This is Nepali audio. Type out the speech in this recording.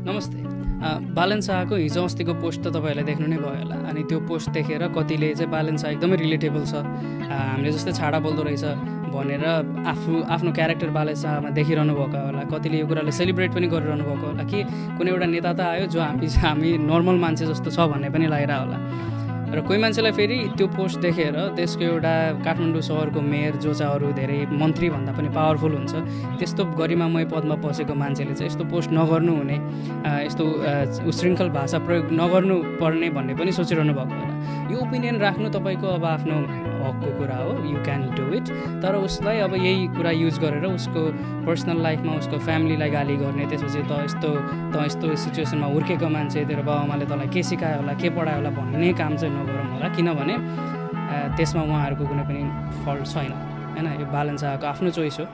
नमस्ते। बालन शाहको हिजो अस्तिको पोस्ट त तपाईँहरूले देख्नु नै भयो होला। अनि त्यो पोस्ट देखेर कतिले चाहिँ बालन शाह एकदमै रिलेटेबल छ, हामीले जस्तै छाडा बोल्दो रहेछ भनेर आफ्नो क्यारेक्टर बालन शाहमा देखिरहनु भएको होला। कतिले यो कुराले सेलिब्रेट पनि गरिरहनु भएको होला कि कुनै एउटा नेता त आयो जो हामी नर्मल मान्छे जस्तो छ भन्ने पनि लागिरहेको होला। र कोही मान्छेलाई फेरि त्यो पोस्ट देखेर देशको एउटा काठमाडौँ सहरको मेयर जो चाहिँ अरू धेरै मन्त्रीभन्दा पनि पावरफुल हुन्छ त्यस्तो गरिमामय पदमा बसेको मान्छेले चाहिँ यस्तो पोस्ट नगर्नु हुने, यस्तो उशृङ्खल भाषा प्रयोग नगर्नु पर्ने भन्ने पनि सोचिरहनु भएको होला। यो ओपिनियन राख्नु तपाईँको अब आफ्नो हकको कुरा हो, यु क्यान डु इट। तर उसलाई अब यही कुरा युज गरेर उसको पर्सनल लाइफमा उसको फ्यामिलीलाई गाली गर्ने, त्यसपछि त यस्तो सिचुएसनमा हुर्केको मान्छे, तेरो बाबाआमाले तँलाई के सिकायो होला, के पढायो होला भन्ने काम चाहिँ नगरौँ होला। किनभने त्यसमा उहाँहरूको कुनै पनि फल्ट छैन, होइन? यो बालन शाहको आफ्नो चोइस हो।